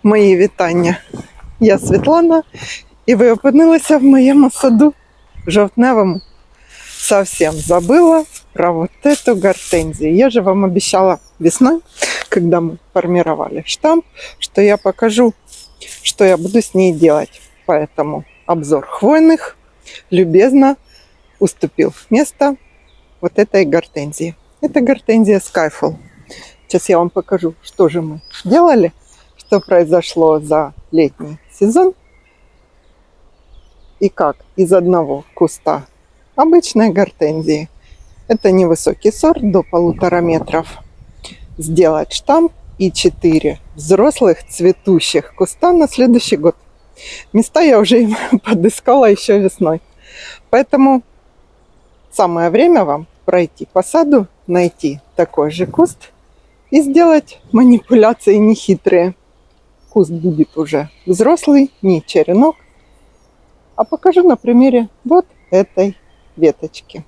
Мої вітання. Я Світлана, і ви опинилися в моєму саду жовтневому. Совсем забыла про вот эту гортензию. Я же вам обещала весной, когда мы формировали штамп, что я покажу, что я буду с ней делать. Поэтому обзор хвойных любезно уступил место вот этой гортензии. Это гортензия Skyfall. Сейчас я вам покажу, что же мы делали, что произошло за летний сезон и как из одного куста обычной гортензии, это невысокий сорт до 1,5 метров, сделать штамп и 4 взрослых цветущих куста на следующий год. Места я уже им подыскала еще весной. Поэтому самое время вам пройти по саду, найти такой же куст и сделать манипуляции нехитрые. Куст будет уже взрослый, не черенок. А покажу на примере вот этой веточки.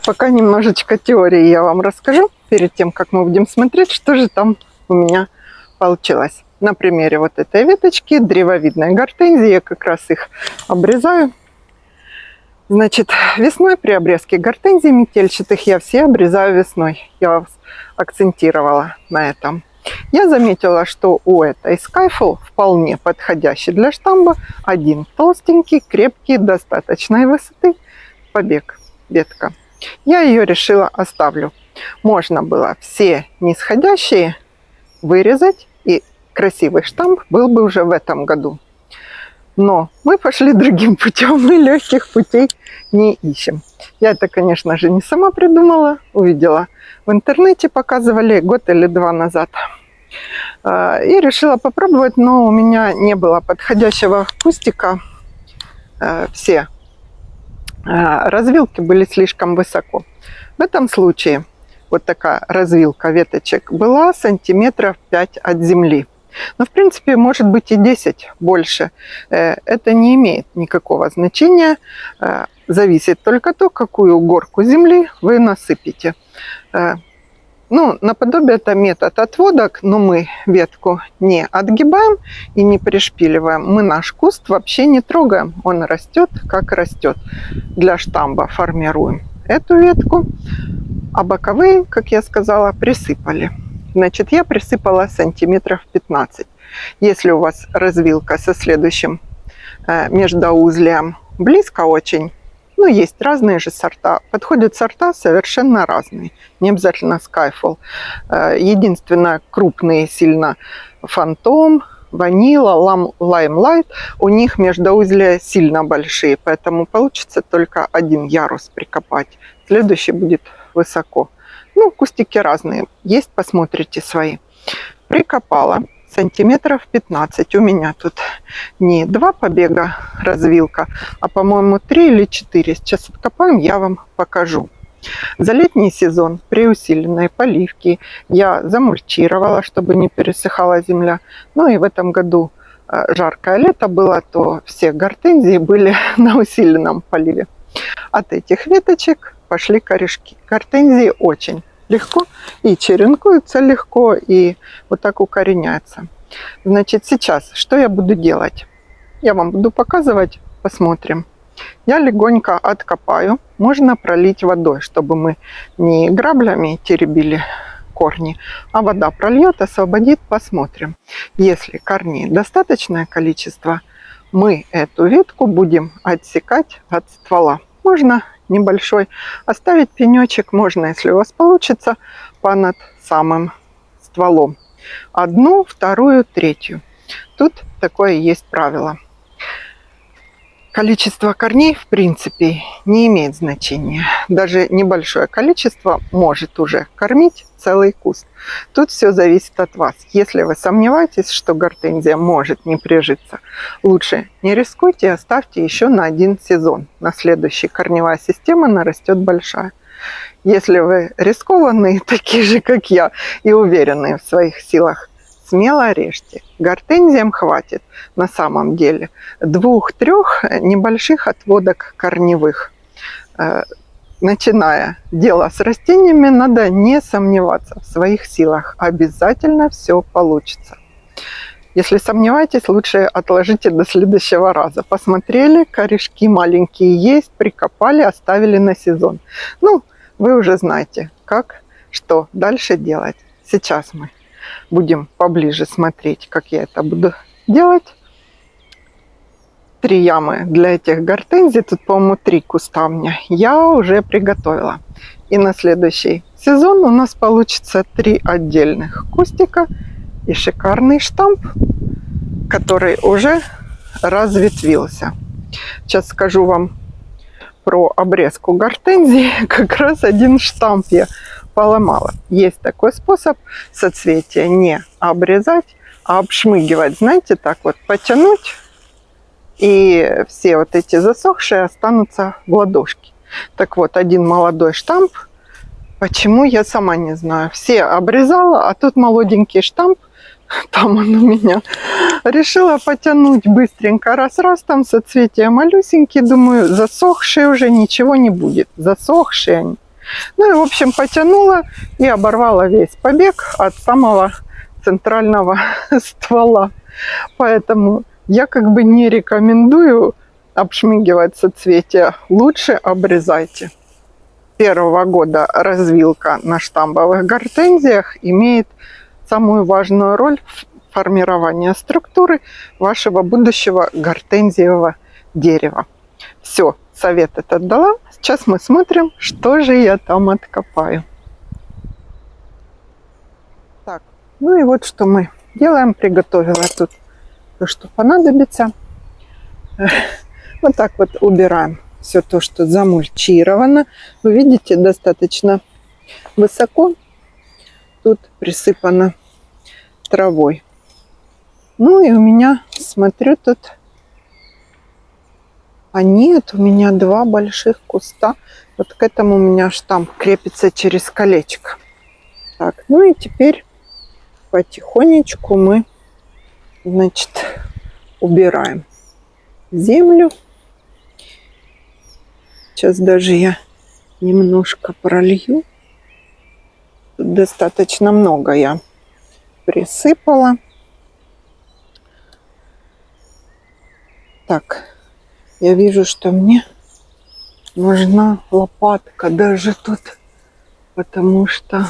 Пока немножечко теории я вам расскажу, перед тем, как мы будем смотреть, что же там у меня получилось. На примере вот этой веточки, древовидной гортензии, я как раз их обрезаю. Значит, весной при обрезке гортензий метельчатых я все обрезаю весной. Я вас акцентировала на этом. Я заметила, что у этой Skyfall вполне подходящий для штамба один толстенький, крепкий, достаточной высоты побег, ветка. Я ее решила оставлю. Можно было все нисходящие вырезать, и красивый штамп был бы уже в этом году. Но мы пошли другим путем, мы легких путей не ищем. Я это, конечно же, не сама придумала, увидела в интернете, показывали год или 2 назад. И решила попробовать, но у меня не было подходящего кустика. Все развилки были слишком высоко. В этом случае вот такая развилка веточек была сантиметров 5 от земли. Но в принципе может быть и 10 больше. Это не имеет никакого значения. Зависит только то, какую горку земли вы насыпете. Ну, наподобие это метод отводок, но мы ветку не отгибаем и не пришпиливаем. Мы наш куст вообще не трогаем. Он растет, как растет. Для штамба формируем эту ветку, а боковые, как я сказала, присыпали. Значит, я присыпала сантиметров 15. Если у вас развилка со следующим междоузлием близко очень, ну, есть разные же сорта. Подходят сорта совершенно разные. Не обязательно Skyfall. Единственное, крупные сильно Фантом, Ванила, Лаймлайт. У них междоузлия сильно большие, поэтому получится только один ярус прикопать. Следующий будет высоко. Ну, кустики разные. Есть, посмотрите свои. Прикопала. Сантиметров 15. У меня тут не 2 побега развилка, а, по-моему, 3 или 4. Сейчас откопаем, я вам покажу. За летний сезон при усиленной поливке я замульчировала, чтобы не пересыхала земля. Ну и в этом году жаркое лето было, то все гортензии были на усиленном поливе. От этих веточек пошли корешки. Гортензии очень легко и черенкуются легко, и вот так укореняются. Значит, сейчас что я буду делать? Я вам буду показывать, посмотрим. Я легонько откопаю, можно пролить водой, чтобы мы не граблями теребили корни, а вода прольет, освободит, посмотрим. Если корней достаточное количество, мы эту ветку будем отсекать от ствола. Можно небольшой оставить пенечек, можно, если у вас получится, понад самым стволом. 1, 2, 3. Тут такое есть правило. Количество корней, в принципе, не имеет значения. Даже небольшое количество может уже кормить целый куст. Тут все зависит от вас. Если вы сомневаетесь, что гортензия может не прижиться, лучше не рискуйте, оставьте еще на 1 сезон. На следующий корневая система нарастет большая. Если вы рискованные, такие же, как я, и уверенные в своих силах, смело режьте. Гортензиям хватит на самом деле 2-3 небольших отводок корневых. Начиная дело с растениями, надо не сомневаться в своих силах. Обязательно все получится. Если сомневаетесь, лучше отложите до следующего раза. Посмотрели, корешки маленькие есть, прикопали, оставили на сезон. Ну, вы уже знаете, как, что дальше делать. Сейчас мы будем поближе смотреть, как я это буду делать. 3 ямы для этих гортензий, тут, по-моему, 3 куста у меня, я уже приготовила. И на следующий сезон у нас получится 3 отдельных кустика и шикарный штамп, который уже разветвился. Сейчас скажу вам про обрезку гортензии. Как раз 1 штамп я поломала. Есть такой способ соцветия не обрезать, а обшмыгивать. Знаете, так вот потянуть, и все вот эти засохшие останутся в ладошке. Так вот, 1 молодой штамп, почему, я сама не знаю. Все обрезала, а тут молоденький штамп, там он у меня. Решила потянуть быстренько, раз-раз, там соцветия малюсенькие, думаю, засохшие уже, ничего не будет. Засохшие они. Ну и, в общем, потянула и оборвала весь побег от самого центрального ствола. Поэтому я как бы не рекомендую обшмыгивать соцветия. Лучше обрезайте. Первого года развилка на штамбовых гортензиях имеет самую важную роль в формировании структуры вашего будущего гортензиевого дерева. Все, совет этот дала. Сейчас мы смотрим, что же я там откопаю. Так, ну и вот что мы делаем. Приготовила тут то, что понадобится. Вот так вот убираем все то, что замульчировано. Вы видите, достаточно высоко тут присыпано травой. Ну и у меня, смотрю, тут... А нет, у меня 2 больших куста. Вот к этому у меня штамп крепится через колечко. Так, ну и теперь потихонечку мы, значит, убираем землю. Сейчас даже я немножко пролью. Тут достаточно много я присыпала. Так, я вижу, что мне нужна лопатка даже тут, потому что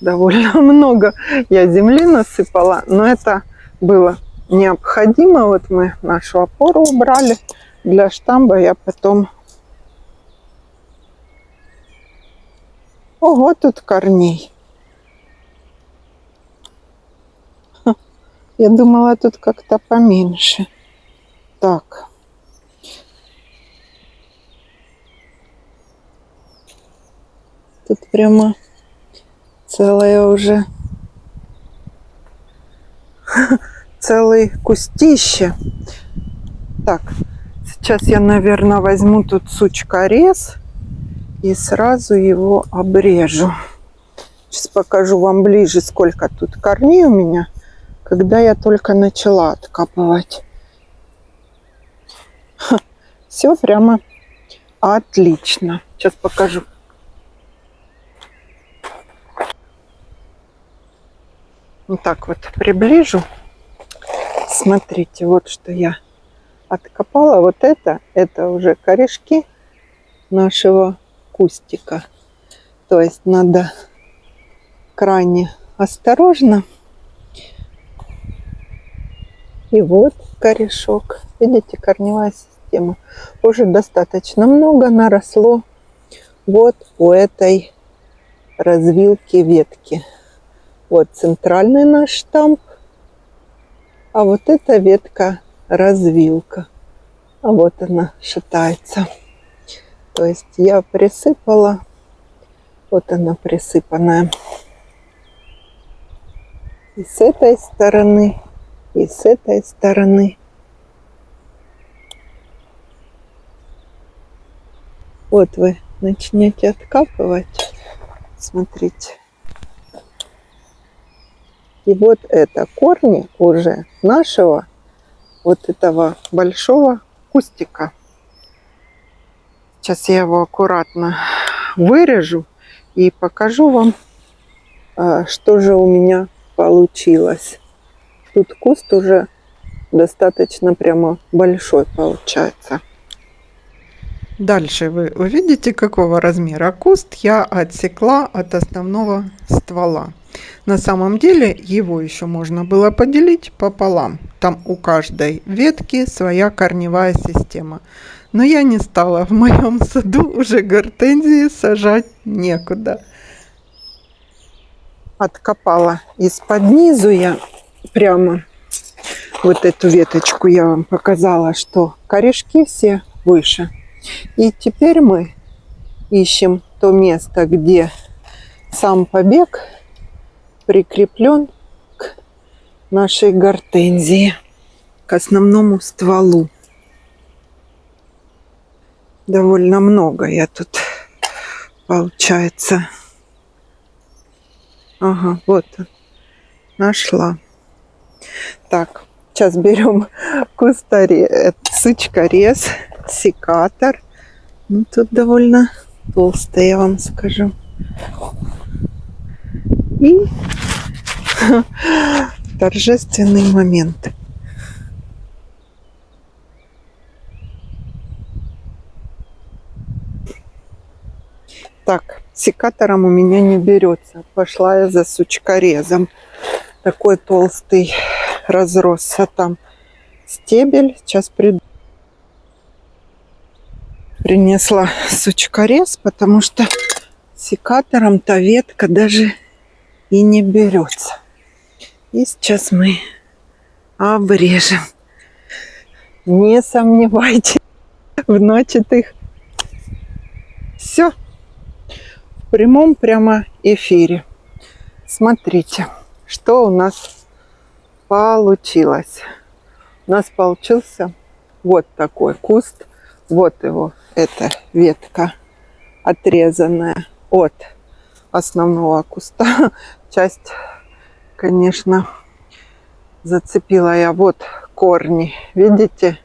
довольно много я земли насыпала, но это было необходимо. Вот мы нашу опору убрали для штамба, я потом... Ого, тут корней. Я думала, тут как-то поменьше. Так. Тут прямо целое уже... Целый кустище. Так, сейчас я, наверное, возьму тут сучкорез и сразу его обрежу. Сейчас покажу вам ближе, сколько тут корней у меня, когда я только начала откапывать. Все прямо отлично. Сейчас покажу. Вот так вот приближу. Смотрите, вот что я откопала. Вот это уже корешки нашего кустика. То есть надо крайне осторожно. И вот корешок. Видите, корневая система. Уже достаточно много наросло вот у этой развилки ветки. Вот центральный наш штамп. А вот эта ветка развилка. А вот она шатается. То есть я присыпала. Вот она присыпанная. И с этой стороны, и с этой стороны. Вот вы начнете откапывать. Смотрите. И вот это корни уже нашего вот этого большого кустика. Сейчас я его аккуратно вырежу и покажу вам, что же у меня получилось. Тут куст уже достаточно прямо большой получается. Дальше вы увидите, какого размера куст я отсекла от основного ствола. На самом деле его еще можно было поделить пополам. Там у каждой ветки своя корневая система. Но я не стала, в моем саду уже гортензии сажать некуда. Откопала из-под низу я прямо вот эту веточку, я вам показала, что корешки все выше. И теперь мы ищем то место, где сам побег прикреплен к нашей гортензии, к основному стволу. Довольно много я тут, получается. Ага, вот нашла. Так, сейчас берем кусторез, сучкорез, секатор. Ну, тут довольно толстый, я вам скажу. И торжественный момент. Так, секатором у меня не берется. Пошла я за сучкорезом. Такой толстый разросся там стебель. Сейчас принесла сучкорез, потому что секатором-то ветка даже и не берется. И сейчас мы обрежем. Не сомневайтесь в начатых. Все. В прямом прямо эфире. Смотрите, что у нас получилось. У нас получился вот такой куст. Вот его, эта ветка отрезанная от основного куста. Часть, конечно, зацепила я. Вот корни, видите?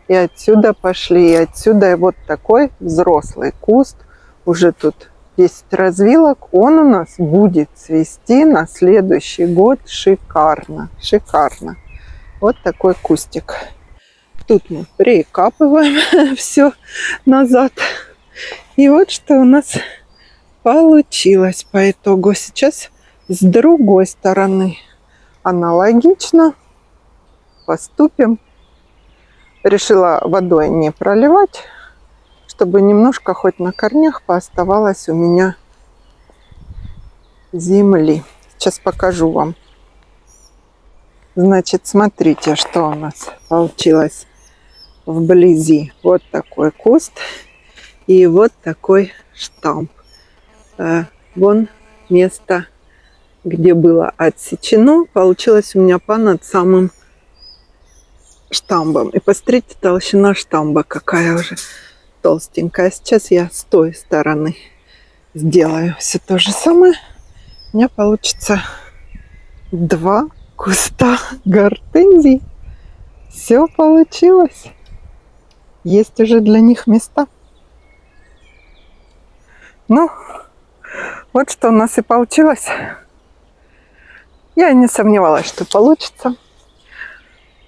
И отсюда пошли, и отсюда. И вот такой взрослый куст. Уже тут 10 развилок. Он у нас будет цвести на следующий год шикарно. Шикарно. Вот такой кустик. Тут мы прикапываем все назад. И вот что у нас получилось по итогу. Сейчас с другой стороны аналогично поступим. Решила водой не проливать, чтобы немножко хоть на корнях пооставалось у меня земли. Сейчас покажу вам. Значит, смотрите, что у нас получилось вблизи. Вот такой куст и вот такой штамп. Вон место, где было отсечено, получилось у меня над самым штамбом. И посмотрите, толщина штамба какая уже толстенькая. Сейчас я с той стороны сделаю все то же самое. У меня получится 2 куста гортензий. Все получилось. Есть уже для них места. Ну, вот что у нас и получилось. Я не сомневалась, что получится.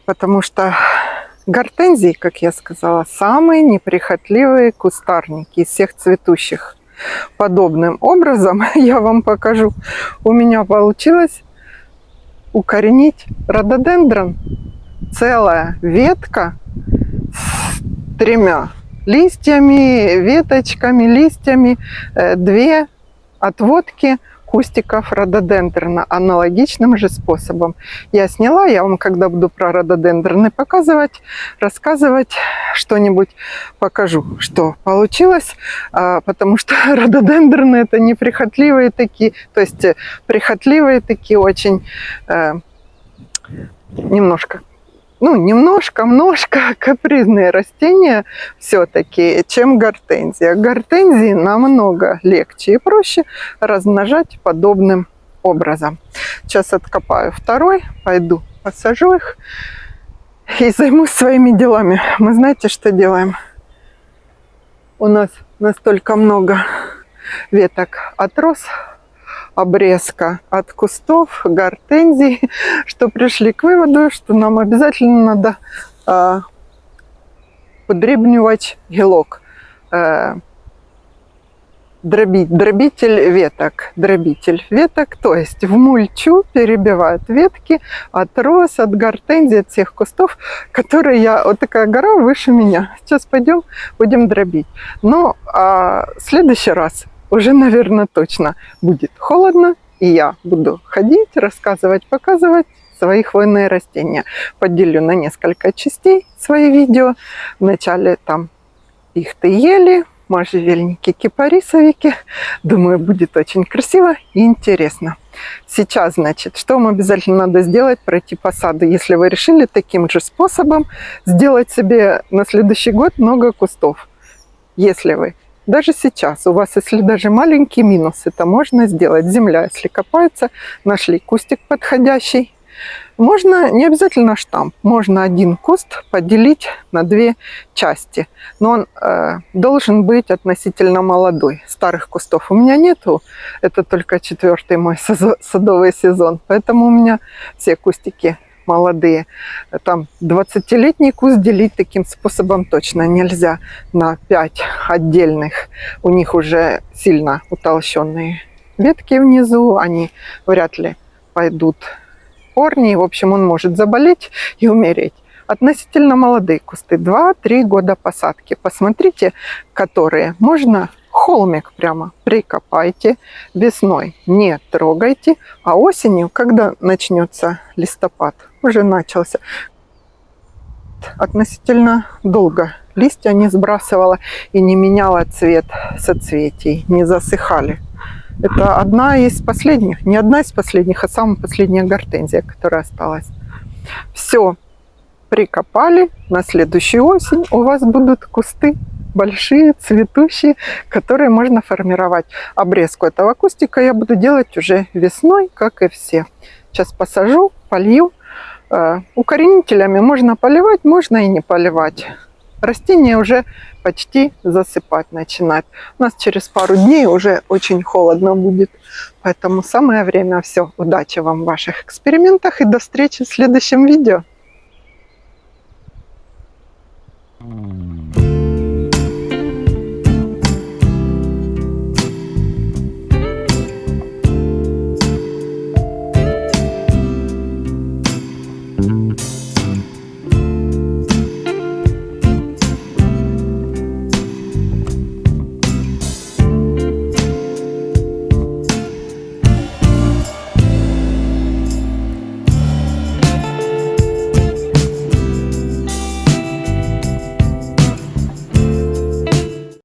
Потому что гортензии, как я сказала, самые неприхотливые кустарники из всех цветущих. Подобным образом, я вам покажу, у меня получилось укоренить рододендрон. Целая ветка с 3 листьями, веточками, листьями, 2 отводки кустиков рододендрона аналогичным же способом. Я сняла, я вам, когда буду про рододендроны показывать, рассказывать что-нибудь, покажу, что получилось, потому что рододендроны это неприхотливые такие, то есть прихотливые такие очень немножко капризные растения все-таки, чем гортензия. Гортензии намного легче и проще размножать подобным образом. Сейчас откопаю второй, пойду посажу их и займусь своими делами. Мы знаете, что делаем? У нас настолько много веток от роз, обрезка от кустов гортензий, что пришли к выводу, что нам обязательно надо подребнивать гилок, дробитель веток, то есть в мульчу перебивают ветки от роз, от гортензий, от всех кустов, которые вот такая гора выше меня. Сейчас пойдем, будем дробить. Но в следующий раз уже, наверное, точно будет холодно, и я буду ходить, рассказывать, показывать свои хвойные растения. Поделю на несколько частей свои видео. Вначале там пихты, ели, можжевельники, кипарисовики. Думаю, будет очень красиво и интересно. Сейчас, значит, что вам обязательно надо сделать? Пройти по саду, если вы решили таким же способом сделать себе на следующий год много кустов. Если вы даже сейчас у вас, если даже маленький минус, это можно сделать. Земля, если копается, нашли кустик подходящий. Можно, не обязательно штамп, можно один куст поделить на две части. Но он должен быть относительно молодой. Старых кустов у меня нету, это только 4-й мой садовый сезон. Поэтому у меня все кустики молодые. Там 20-летний куст делить таким способом точно нельзя на 5 отдельных. У них уже сильно утолщенные ветки внизу, они вряд ли пойдут корни. В общем, он может заболеть и умереть. Относительно молодые кусты, 2-3 года посадки. Посмотрите, которые можно холмик прямо прикопайте, весной не трогайте, а осенью, когда начнется листопад, уже начался, относительно долго листья не сбрасывала и не меняла цвет соцветий, не засыхали. Это одна из последних, не одна из последних, а самая последняя гортензия, которая осталась. Все прикопали, на следующую осень у вас будут кусты большие, цветущие, которые можно формировать. Обрезку этого кустика я буду делать уже весной, как и все. Сейчас посажу, полью. Укоренителями можно поливать, можно и не поливать. Растение уже почти засыпать начинает. У нас через пару дней уже очень холодно будет. Поэтому самое время. Все. Удачи вам в ваших экспериментах и до встречи в следующем видео.